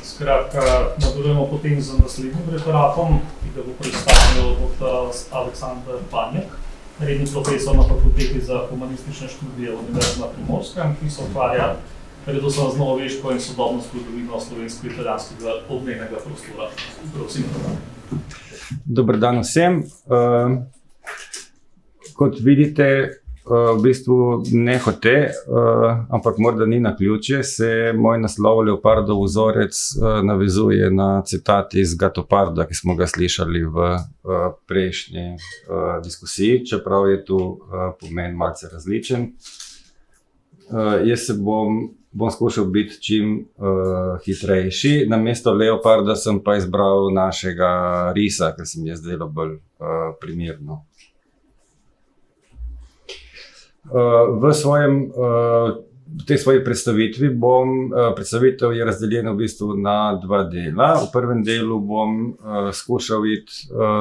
Skratka, nadaljujemo potem z naslednjim referatom, ki ga bo predstavil dr. Aleksander Panjek, redni profesor na Fakulteti za humanistične študije Univerze na Primorskem, ki se ukvarja predvsem z novoveško in sodobno zgodovino slovensko-italijanskega obmejnega prostora. Prosim. Dober dan vsem. Kot vidite, v bistvu ne hote, ampak morda ni naključje, se moj naslov Leopardov vzorec navezuje na citat iz Gatoparda, ki smo ga slišali v prejšnji diskusiji, čeprav je tu pomen malce različen. Jaz se bom skušal biti čim hitrejši. Namesto Leoparda sem pa izbral našega risa, ker se mi je zdelo bolj primerno. V tej svoji predstavitvi predstavitev je razdeljena v bistvu na dva dela. V prvem delu bom skušal iti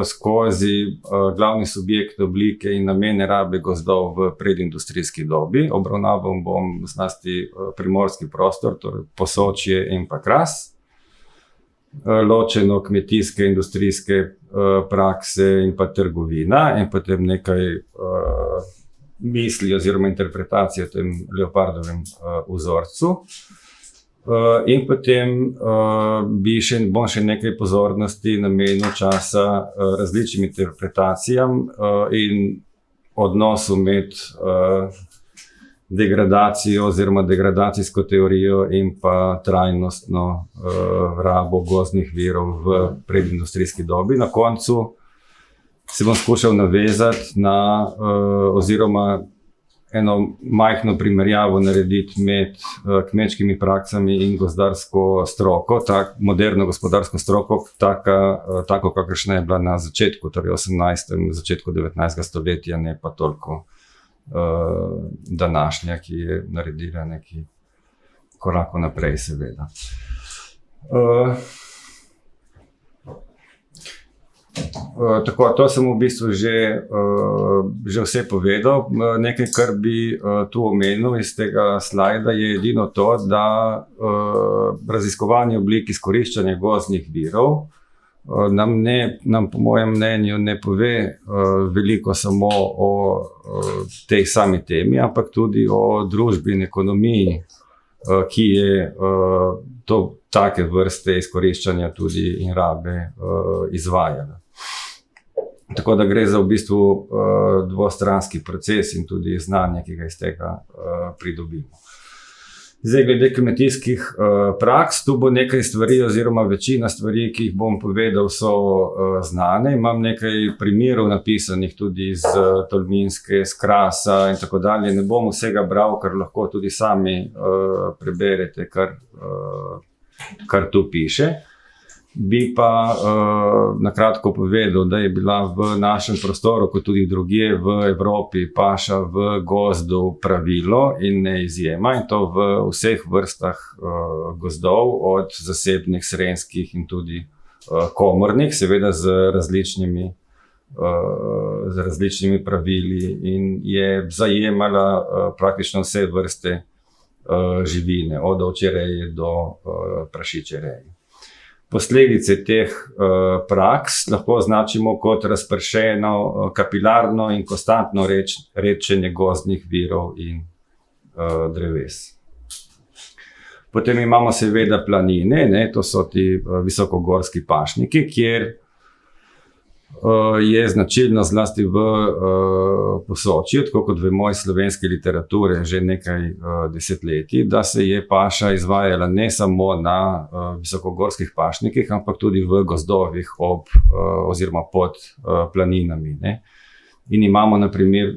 skozi glavni subjekt, oblike in namene rabe gozdov v predindustrijski dobi. Obravnaval bom zlasti primorski prostor, torej Posočje in pa Kras, ločeno kmetijske, industrijske prakse in pa trgovina, in potem nekaj misli oziroma interpretacije o tem Leopardovem vzorcu. In potem bom še nekaj pozornosti namenil časa različnim interpretacijam in odnosu med degradacijo oziroma degradacijsko teorijo in pa trajnostno rabo gozdnih virov v predindustrijski dobi. Na koncu se bom skušal navezati na oziroma eno majhno primerjavo narediti med kmečkimi praksami in gozdarsko stroko, moderno gospodarsko stroko, tako kakršna je bila na začetku, torej 18. in začetku 19. stoletja, ne pa toliko današnja, ki je naredila neki korak naprej, seveda. Tako, to sem v bistvu že vse povedal. Nekaj, kar bi tu omenil iz tega slajda, je edino to, da raziskovanje oblik izkoriščanja gozdnih virov nam po mojem mnenju ne pove veliko samo o tej sami temi, ampak tudi o družbi in ekonomiji, ki je take vrste izkoriščanja tudi in rabe izvajala. Tako da gre za v bistvu dvostranski proces in tudi znanje, ki ga iz tega pridobimo. Zdaj, glede kmetijskih praks, tu bo nekaj stvari oziroma večina stvari, ki jih bom povedal, so znane. Imam nekaj primerov napisanih tudi iz Tolminske, iz Krasa in tako dalje. Ne bom vsega bral, ker lahko tudi sami preberete, kar tu piše. Bi pa na kratko povedal, da je bila v našem prostoru, kot tudi drugje v Evropi, paša v gozdu pravilo in ne izjema, in to v vseh vrstah gozdov, od zasebnih, srenjskih in tudi komornih, seveda z različnimi pravili, in je zajemala praktično vse vrste živine, od ovčereje do prašičereje. Posledice teh praks lahko označimo kot razpršeno, kapilarno in konstantno redčenje gozdnih virov in dreves. Potem imamo seveda planine, to so ti visokogorski pašniki, kjer je značilno zlasti v Posočju, tako kot vemo iz slovenske literature že nekaj desetletij, da se je paša izvajala ne samo na visokogorskih pašnikih, ampak tudi v gozdovih oziroma pod planinami. In imamo na primer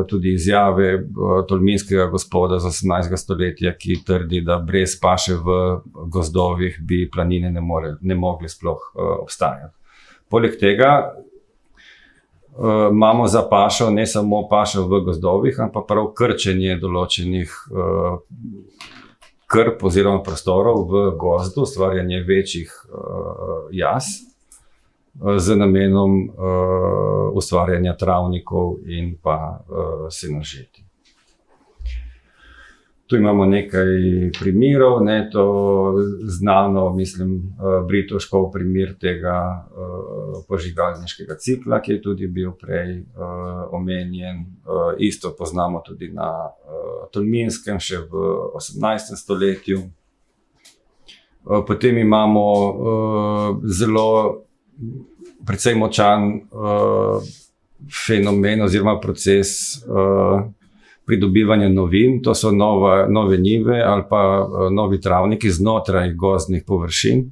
tudi izjave tolminskega gospoda z 18. stoletja, ki trdi, da brez paše v gozdovih bi planine ne mogli sploh obstajati. Poleg tega imamo za pašo ne samo pašo v gozdovih, ampak prav krčenje določenih krp oziroma prostorov v gozdu, ustvarjanje večjih jaz z namenom ustvarjanja travnikov in pa senožetij. Tu imamo nekaj primerov, ne, to znano, mislim, Britoškov primer tega požigalniškega cikla, ki je tudi bil prej omenjen. Isto poznamo tudi na Tolminskem, še v 18. stoletju. Potem imamo zelo precej močan fenomen oziroma proces pridobivanja novin, to so nove njive ali pa novi travniki znotraj gozdnih površin,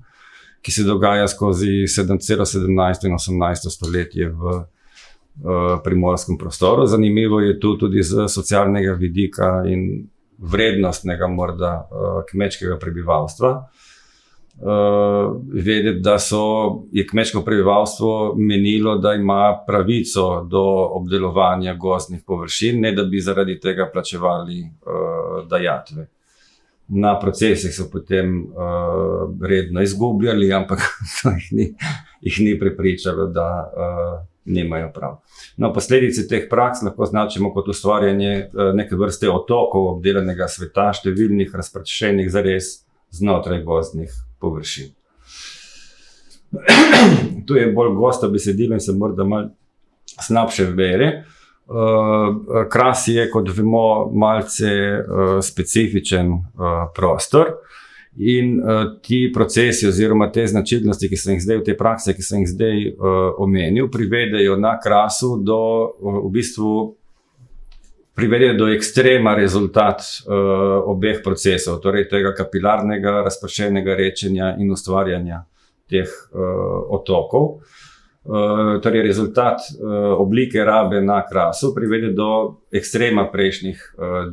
ki se dogaja skozi celo 17. in 18. stoletje v primorskem prostoru. Zanimivo je tu tudi z socialnega vidika in vrednostnega morda kmečkega prebivalstva. Vedeti, da je kmečko prebivalstvo menilo, da ima pravico do obdelovanja gozdnih površin, ne da bi zaradi tega plačevali dajatve. Na procesih so potem redno izgubljali, ampak to jih ni prepričalo, da nimajo prav. No, posledice teh praks lahko označimo kot ustvarjanje neke vrste otokov obdelanega sveta, številnih razpršenih zares znotraj gozdnih površin. Tu je bolj gosto besedilo in se morda malo slabše bere. Kras je, kot vemo, malce specifičen prostor in ti procesi oziroma te značilnosti, ki sem jih zdaj v te prakse, ki sem jih zdaj omenil, privedejo na Krasu do v bistvu privedejo do ekstrema rezultat obeh procesov, torej tega kapilarnega, razpršenega rečenja in ustvarjanja teh otokov. Torej rezultat oblike rabe na Krasu privede do ekstrema prejšnjih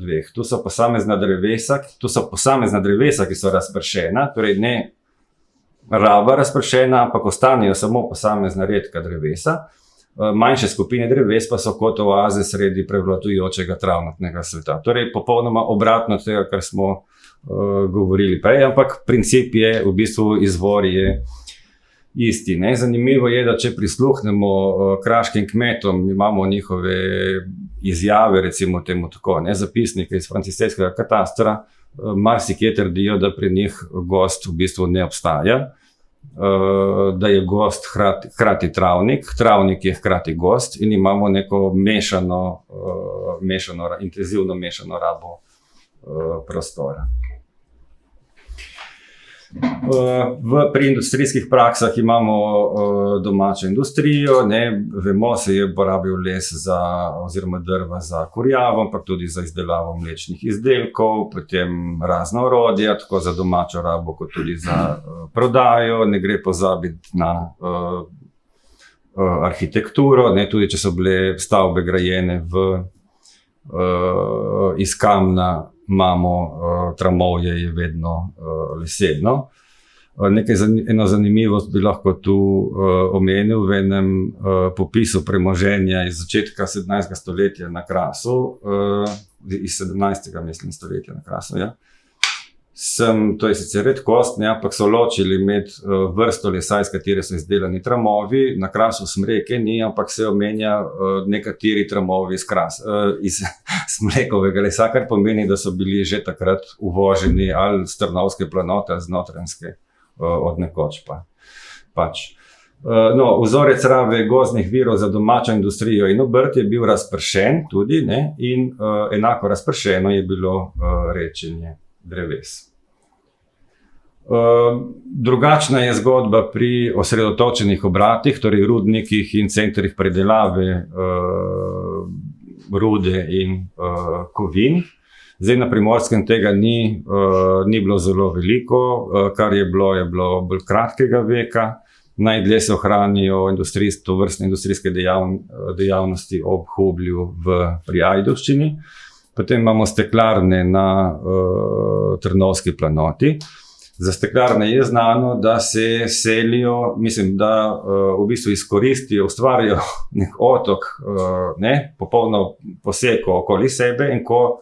dveh. Tu so posamezna drevesa, ki so razpršena, torej ne raba razpršena, ampak ostanejo samo posamezna redka drevesa. Manjše skupine dreves pa so kot oaze sredi prevladujočega travnatnega sveta. Torej, popolnoma obratno od tega, kar smo govorili prej, ampak princip je, v bistvu izvor je isti. Ne? Zanimivo je, da če prisluhnemo kraškim kmetom, imamo njihove izjave, recimo temu tako, ne? Zapisnike iz franciscejskega katastra, marsikje trdijo, da pri njih gozd v bistvu ne obstaja. Da je gozd hkrati travnik, travnik je hkrati gozd in imamo neko intenzivno mešano rabo prostora. Pri industrijskih praksah imamo domačo industrijo, ne, vemo, se je porabil les oziroma drva za kurjavo, ampak tudi za izdelavo mlečnih izdelkov, potem razna orodja, tako za domačo rabo, kot tudi za prodajo. Ne gre pozabiti na arhitekturo, ne, tudi če so bile stavbe grajene iz kamna, imamo tramovje, je vedno leseno. Eno zanimivost bi lahko tu omenil v enem popisu premoženja iz začetka 17. stoletja na Krasu, iz 17. mislim stoletja na Krasu, ja. To je sicer redkost, ne, ampak so ločili med vrsto lesa, iz katere so izdelani tramovi. Na Krasu smreke ni, ampak se omenja nekateri tramovi iz smrekovega lesa, kar pomeni, da so bili že takrat uvoženi ali z Trnovske planote ali z Notranjske od nekoč pač. No, vzorec rabe gozdnih virov za domačo industrijo in obrt je bil razpršen tudi, ne, in enako razpršeno je bilo rečenje dreves. Drugačna je zgodba pri osredotočenih obratih, torej rudnikih in centrih predelave rude in kovin. Zdaj na Primorskem tega ni bilo zelo veliko, kar je bilo bolj kratkega veka. Najdlje se ohranijo tovrstne industrijske dejavnosti ob Hublju pri Ajdovščini. Potem imamo steklarne na Trnovski planoti. Za steklarne je znano, da se selijo, mislim, da v bistvu izkoristijo, ustvarijo nek otok, popolno poseko okoli sebe, in ko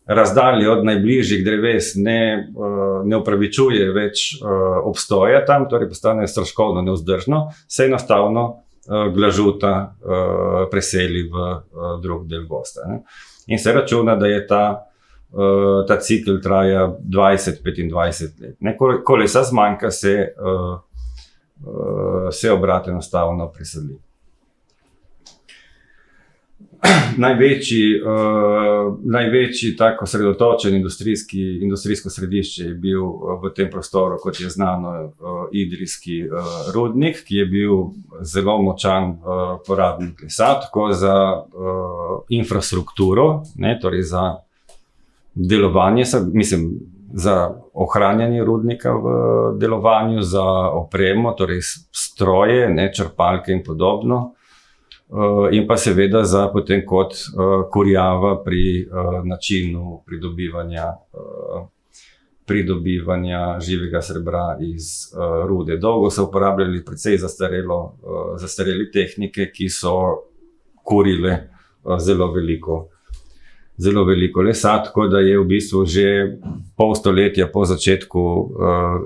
razdalje od najbližjih dreves ne upravičuje več obstoja tam, torej postane stroškovno nevzdržno, se enostavno glažuta preseli v drug del gozda. In se računa, da je ta ta cikel traja 20-25 let. Ne, ko lesa zmanjka, se obrat enostavno preseli. Največji tako osredotočen industrijsko središče je bil v tem prostoru, kot je znano, idrijski rudnik, ki je bil zelo močan porabnik lesa, tako za infrastrukturo, ne, torej za delovanje, za ohranjanje rudnika v delovanju, za opremo, torej stroje, ne, črpalke in podobno. In pa seveda za potem kot kurjava pri načinu pridobivanja živega srebra iz rude. Dolgo so uporabljali precej zastareli tehnike, ki so kurile zelo veliko lesa, tako da je v bistvu že pol stoletja po začetku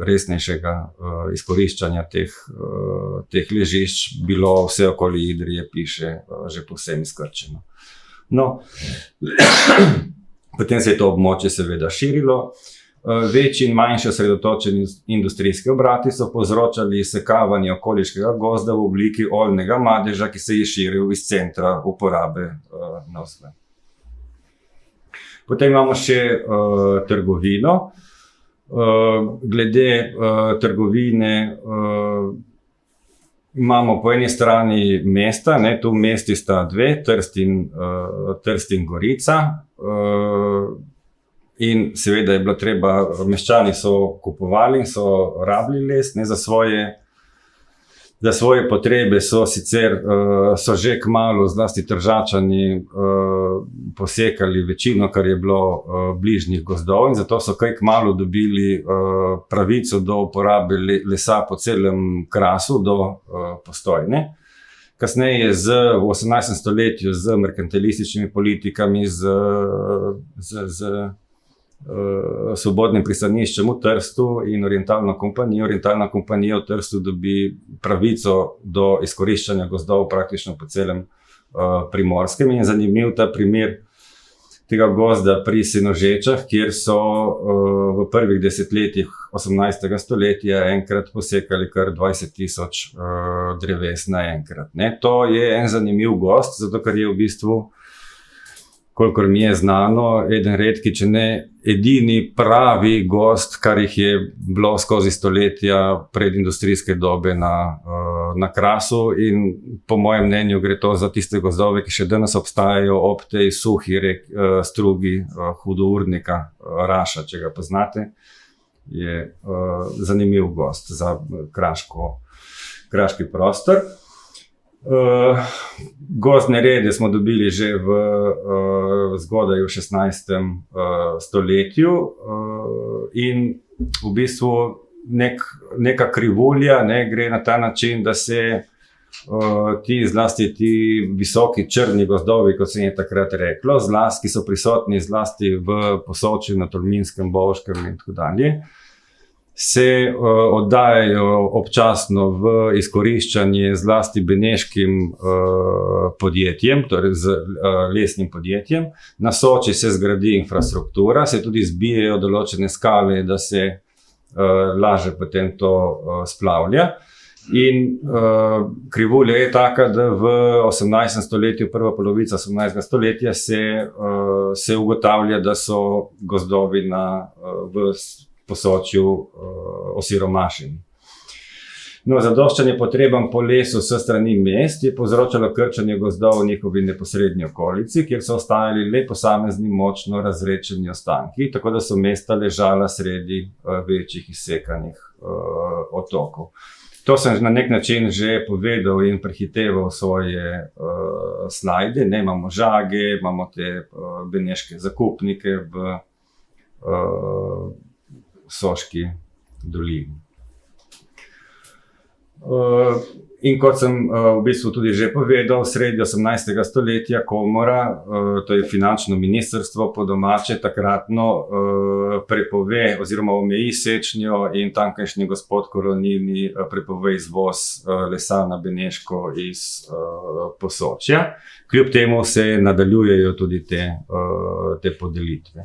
resnejšega izkoriščanja teh ležišč bilo vse okoli Idrije, piše, že povsem izkrčeno. No, potem se je to območje seveda širilo. Večji in manjši osredotočeni industrijski obrati so povzročali sekavanje okoliškega gozda v obliki oljnega madeža, ki se je širil iz centra uporabe navzven. Potem imamo še trgovino. Glede trgovine imamo po eni strani mesta, ne, tu v mesti sta dve, Trst in Gorica. In seveda je bilo treba, meščani so kupovali in so rabili les, ne, za svoje potrebe so sicer so že kmalu, zlasti Tržačani, posekali večino, kar je bilo bližnjih gozdov, in zato so kaj kmalu dobili pravico do uporabe lesa po celem Krasu do Postojne. Kasneje v 18. stoletju z merkantilističnimi politikami, z svobodnim pristaniščem v Trstu in Orientalno kompanijo. Orientalna kompanija v Trstu dobi pravico do izkoriščanja gozdov praktično po celem Primorskem. In zanimiv ta primer tega gozda pri Senožečah, kjer so v prvih desetletjih 18. stoletja enkrat posekali kar 20,000 dreves naenkrat. To je en zanimiv gozd, zato ker je v bistvu, kolikor mi je znano, eden redki, če ne edini pravi gozd, kar jih je bilo skozi stoletja predindustrijske dobe na Krasu, in po mojem mnenju gre to za tiste gozdove, ki še danes obstajajo ob tej suhi strugi Hudournika, Raša, če ga poznate. Je zanimiv gozd za kraški prostor. Gozdne rede smo dobili že zgodaj v 16. stoletju in v bistvu neka krivulja gre na ta način, da se zlasti ti visoki črni gozdovi, kot se je takrat reklo, ki so prisotni zlasti v Posočju, na Tolminskem, Bovškem in tako dalje, se oddajajo občasno v izkoriščanje zlasti beneškim podjetjem, torej z lesnim podjetjem. Na Soči se zgradi infrastruktura, se tudi zbijajo določene skale, da se lažje potem to splavlja. In krivulja je taka, da v 18. stoletju, prva polovica 18. stoletja se ugotavlja, da so gozdovi v Posočju osiromašeni. No, zadoščanje potrebam po lesu s strani mest je povzročalo krčenje gozdov v njihovi neposrednji okolici, kjer so ostajali le posamezni močno razredčeni ostanki, tako da so mesta ležala sredi večjih izsekanih otokov. To sem na nek način že povedal in prehiteval svoje slajde. Imamo žage, imamo te beneške zakupnike v Soški dolini. In kot sem v bistvu tudi že povedal, sredi 18. stoletja komora, to je finančno ministrstvo po domače, takratno prepove oziroma omeji sečnjo, in tamkajšnji gospod Koronini prepove izvoz lesa na Beneško iz Posočja. Kljub temu se nadaljujejo tudi te podelitve.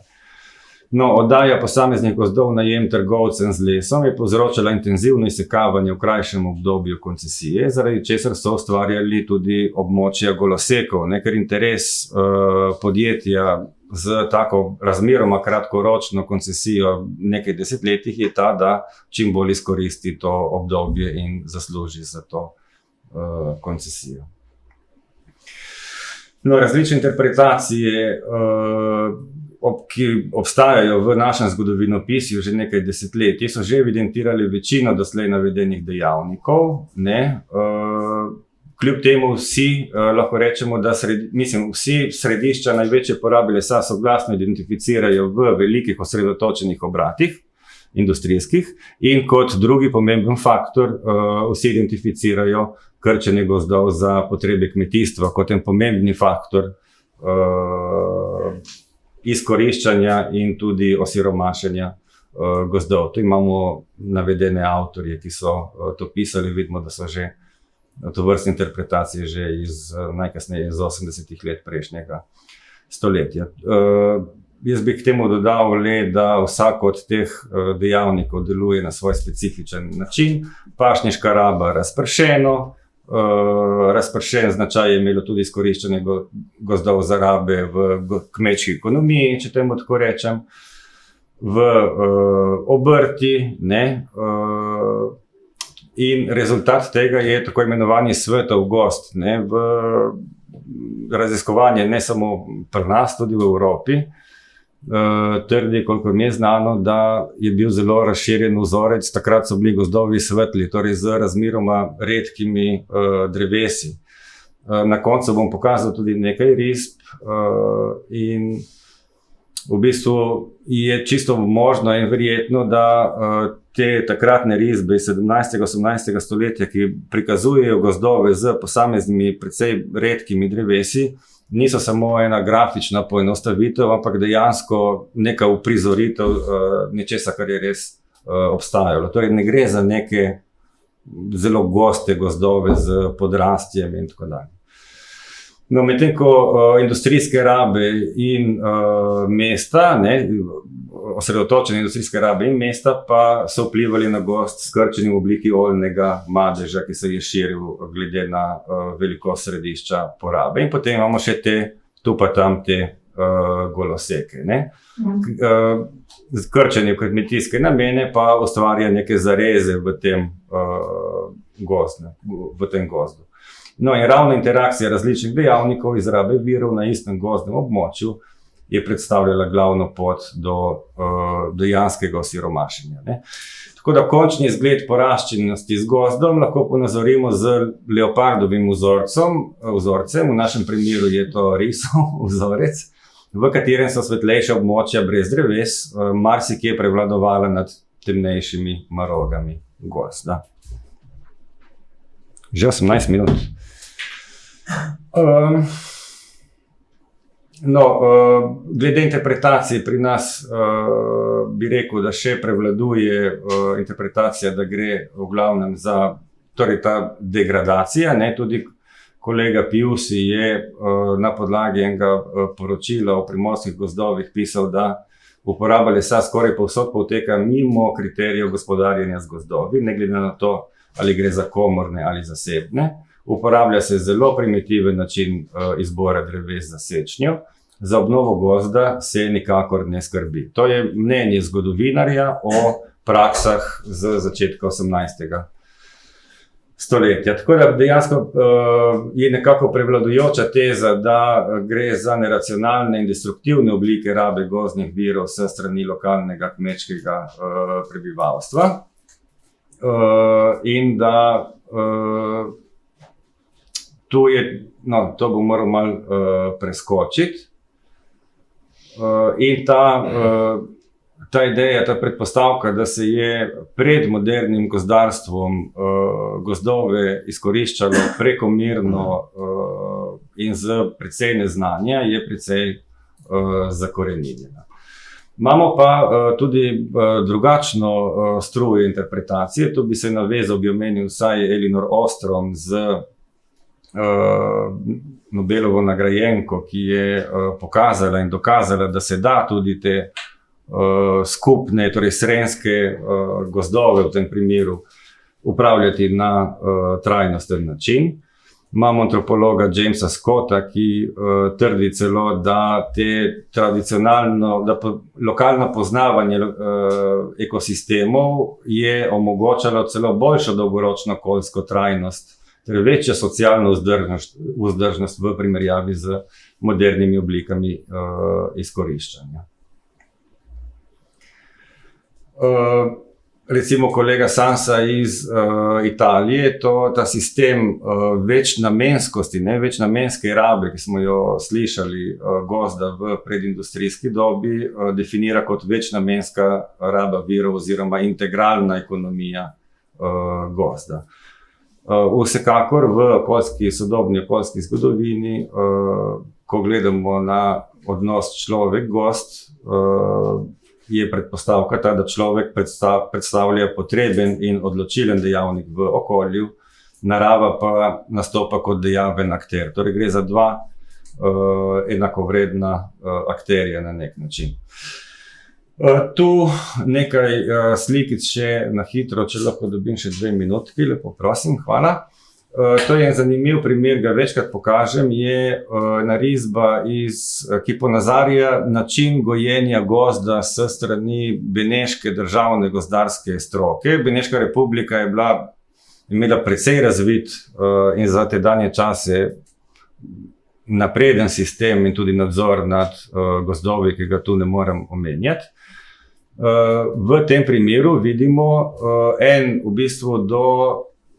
No, oddaja posameznih gozdov v najem trgovcem z lesom je povzročala intenzivno izsekavanje v krajšem obdobju koncesije, zaradi česar so ustvarjali tudi območja golosekov, ne, ker interes podjetja z tako razmeroma kratkoročno koncesijo nekaj desetletjih je ta, da čim bolj izkoristi to obdobje in zasluži za to koncesijo. No, različne interpretacije, ki obstajajo v našem zgodovinopisju že nekaj desetletij, so že evidentirali večino doslej navedenih dejavnikov, ne. Kljub temu vsi, lahko rečemo, da vsi središča največje porabe lesa soglasno identificirajo v velikih osredotočenih obratih, industrijskih, in kot drugi pomemben faktor vsi identificirajo krčenje gozdov za potrebe kmetijstva kot en pomembni faktor izkoriščanja in tudi osiromašenja gozdov. Tu imamo navedene avtorje, ki so to pisali, vidimo, da so že tovrstne interpretacije že najkasneje iz 80-ih let prejšnjega stoletja. Jaz bi k temu dodal le, da vsak od teh dejavnikov deluje na svoj specifičen način. Pašniška raba razpršeno, razpršen značaj je imelo tudi izkoriščanje gozdov za rabe v kmečki ekonomiji, če temu tako rečem, v obrti, ne, in rezultat tega je tako imenovani svetov gozd, ne, v raziskovanje ne samo pri nas, tudi v Evropi. Trdi, kolikor mi je znano, da je bil zelo razširjen vzorec, takrat so bili gozdovi svetli, torej z razmeroma redkimi drevesi. Na koncu bom pokazal tudi nekaj risb in v bistvu je čisto možno in verjetno, da te takratne risbe iz 17. 18. stoletja, ki prikazujejo gozdove z posameznimi precej redkimi drevesi, niso samo ena grafična poenostavitev, ampak dejansko neka uprizoritev nečesa, kar je res obstajalo. Torej ne gre za neke zelo goste gozdove z podrastjem in tako dalje. No, medtem ko industrijske rabe in mesta, ne, osredotočene industrijske rabe in mesta pa so vplivali na gozd s krčenjem v obliki oljnega madeža, ki se je širil glede na velikost središča porabe. In potem imamo še tu pa tam te goloseke, ne. Krčenje v kmetijske namene pa ustvarja neke zareze v tem gozdu. No, in ravno interakcija različnih dejavnikov izrabe virov na istem gozdnem območju je predstavljala glavno pot do dejanskega osiromašenja, ne. Tako da končni izgled poraščenosti z gozdom lahko ponazorimo z leopardovim vzorcem, v našem primeru je to risov vzorec, v katerem so svetlejša območja brez dreves, marsikje prevladovala nad temnejšimi marogami gozda. Že 18 minut. Glede interpretacije pri nas bi rekel, da še prevladuje interpretacija, da gre v glavnem za torej ta degradacija, ne, tudi kolega Piusi je na podlagi enega poročila o primorskih gozdovih pisal, da uporaba lesa skoraj povsod poteka mimo kriterijev gospodarjenja z gozdovi, ne glede na to, ali gre za komorne ali zasebne. Uporablja se zelo primitiven način izbora dreves za sečnjo, za obnovo gozda se nikakor ne skrbi. To je mnenje zgodovinarja o praksah z začetka 18. stoletja. Tako da dejansko je nekako prevladujoča teza, da gre za neracionalne in destruktivne oblike rabe gozdnih virov s strani lokalnega kmečkega prebivalstva. In da tu je, no, to bom moral malo preskočiti. In ta ideja, ta predpostavka, da se je pred modernim gozdarstvom gozdove izkoriščalo prekomerno in z precej neznanja, je precej zakoreninjena. Imamo pa tudi drugačno strujo interpretacije. Tu bi se navezal, bi omenil vsaj Elinor Ostrom z Nobelovo nagrajenko, ki je pokazala in dokazala, da se da tudi te skupne, torej srenjske gozdove v tem primeru upravljati na trajnosten način. Imamo antropologa Jamesa Scotta, ki trdi celo, da lokalno poznavanje ekosistemov je omogočalo celo boljšo dolgoročno okoljsko trajnost, torej večjo socialno vzdržnost v primerjavi z modernimi oblikami izkoriščanja. Recimo kolega Sansa iz Italije, ta sistem večnamenskosti, večnamenske rabe, ki smo jo slišali, gozda v predindustrijski dobi, definira kot večnamenska raba virov oziroma integralna ekonomija gozda. Vsekakor v sodobni okoljski zgodovini, ko gledamo na odnos človek-gozd, je predpostavka ta, da človek predstavlja potreben in odločilen dejavnik v okolju, narava pa nastopa kot dejaven akter. Torej gre za dva enakovredna akterja na nek način. Tu nekaj slikic še na hitro, če lahko dobim še 2 minutki, lepo prosim, hvala. To je en zanimiv primer, ga večkrat pokažem, je narisba, ki ponazarja način gojenja gozda s strani Beneške državne gozdarske stroke. Beneška republika je imela precej razvit in za te danje čase napreden sistem in tudi nadzor nad gozdovi, ki ga tu ne morem omenjati. V tem primeru vidimo v bistvu do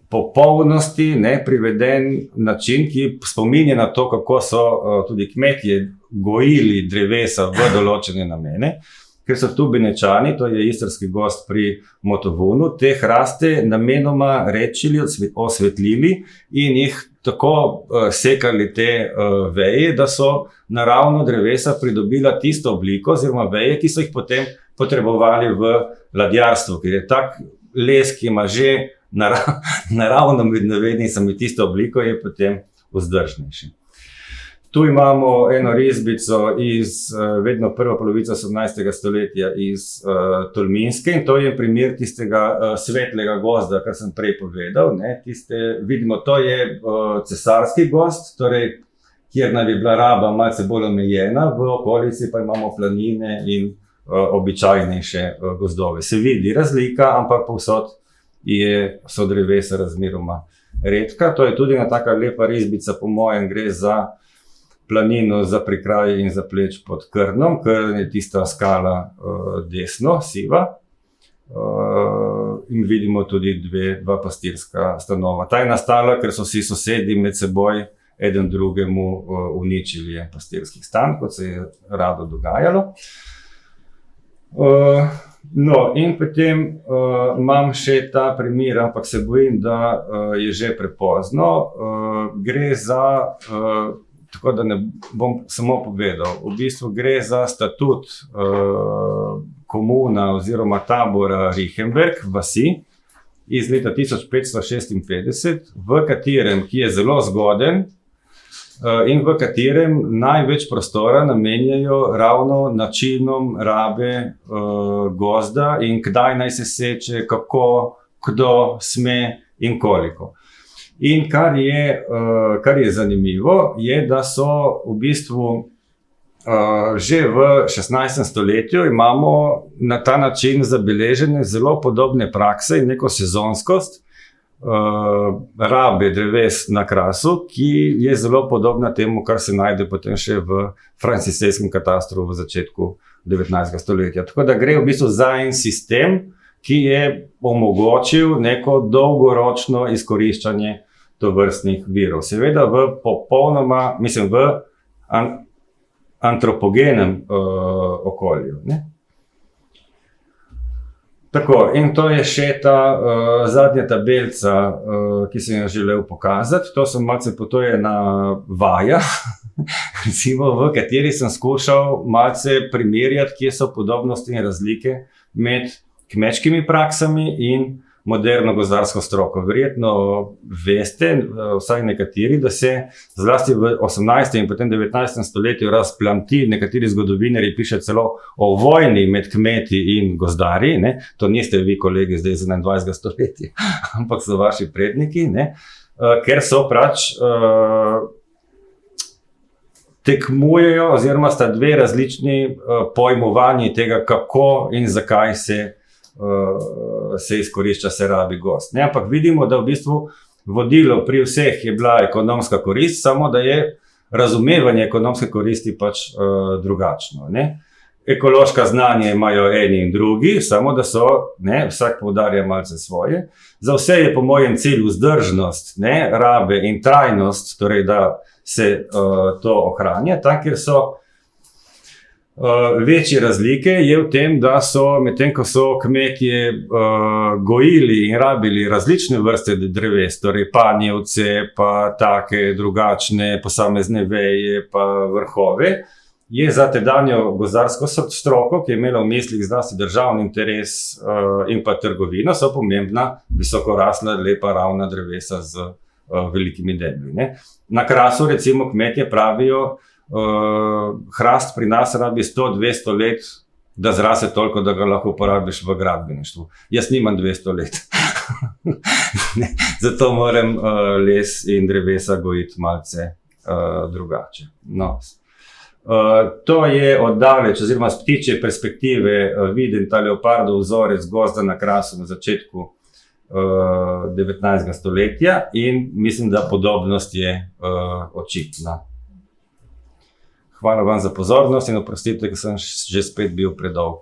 popolnosti priveden način, ki spominja na to, kako so tudi kmetje gojili drevesa v določene namene, ker so tu Benečani, to je istrski gozd pri Motovunu, te hraste namenoma rečili, osvetlili in jih tako sekali te veje, da so naravno drevesa pridobila tisto obliko oziroma veje, ki so jih potem potrebovali v ladjarstvu, ker je tak les, ki ima že naravno med navednicami tisto obliko, je potem vzdržnejši. Tu imamo eno risbico iz vedno prva polovica 18. stoletja iz Tolminske in to je primer tistega svetlega gozda, kar sem prej povedal. Vidimo, to je cesarski gozd, torej, kjer naj bi bila raba malce bolj omejena, v okolici pa imamo planine in običajnejše gozdove. Se vidi razlika, ampak povsod so drevesa razmeroma redka. To je tudi ena taka lepa risbica, po mojem gre za planino za prikraj in za pleč pod Krnom, Krn je tista skala desno, siva. In vidimo tudi dva pastirska stanova. Ta je nastala, ker so si sosedi med seboj eden drugemu uničili en pastirski stan, kot se je rado dogajalo. No, in potem imam še ta primer, ampak se bojim, da je že prepozno. Gre za, tako da ne bom samo povedal, v bistvu gre za statut komuna oziroma tabora Riechenberg, vasi, iz leta 1556, v katerem, ki je zelo zgoden, in v katerem največ prostora namenjajo ravno načinom rabe gozda in kdaj naj se seče, kako, kdo sme in koliko. In kar je zanimivo, je, da so v bistvu že v 16. stoletju imamo na ta način zabeležene zelo podobne prakse in neko sezonskost rabe dreves na Krasu, ki je zelo podobna temu, kar se najde potem še v franciscejskem katastru v začetku 19. stoletja. Tako da gre v bistvu za en sistem, ki je omogočil neko dolgoročno izkoriščanje tovrstnih virov. Seveda v antropogenem okolju. Tako, in to je še ta zadnja tabelca, ki sem jo želel pokazati. To so malce potojena vaja, recimo, v kateri sem skušal malce primerjati, kje so podobnosti in razlike med kmečkimi praksami in moderno gozdarsko stroko. Verjetno veste, vsaj nekateri, da se zlasti v 18. in potem 19. stoletju razplamti, nekateri zgodovinarji piše celo o vojni med kmeti in gozdarji, ne? To niste vi, kolegi, zdaj iz 21. stoletja, ampak so vaši predniki, ne? Ker so tekmujejo oziroma sta dve različni pojmovanji tega, kako in zakaj se izkorišča, se rabi gozd. Ne, ampak vidimo, da v bistvu vodilo pri vseh je bila ekonomska korist, samo da je razumevanje ekonomske koristi pač drugačno. Ne. Ekološka znanja imajo eni in drugi, samo da so, ne, vsak poudarja malce svoje. Za vse je po mojem cilj vzdržnost, ne, rabe in trajnost, torej da se to ohranja, tak, ker so večje razlike je v tem, da so medtem, ko so kmetje gojili in rabili različne vrste dreves, torej panjevce, pa take drugačne posamezne veje, pa vrhove, je za tedanjo gozdarsko stroko, ki je imela v mislih zlasti državni interes in pa trgovino, so pomembna, visokorasla, lepa, ravna drevesa z velikimi debli. Ne? Na Krasu recimo kmetje pravijo, hrast pri nas rabi 100-200 let, da zraste toliko, da ga lahko uporabiš v gradbeništvu. Jaz nimam 200 let. Zato moram les in drevesa gojiti malce drugače. No. To je oddaleč, oziroma z ptičje perspektive viden ta leopardov vzorec gozda na Krasu na začetku 19. stoletja in mislim, da podobnost je očitna. Hvala vam za pozornost in oprostite, ker sem že spet bil predolg.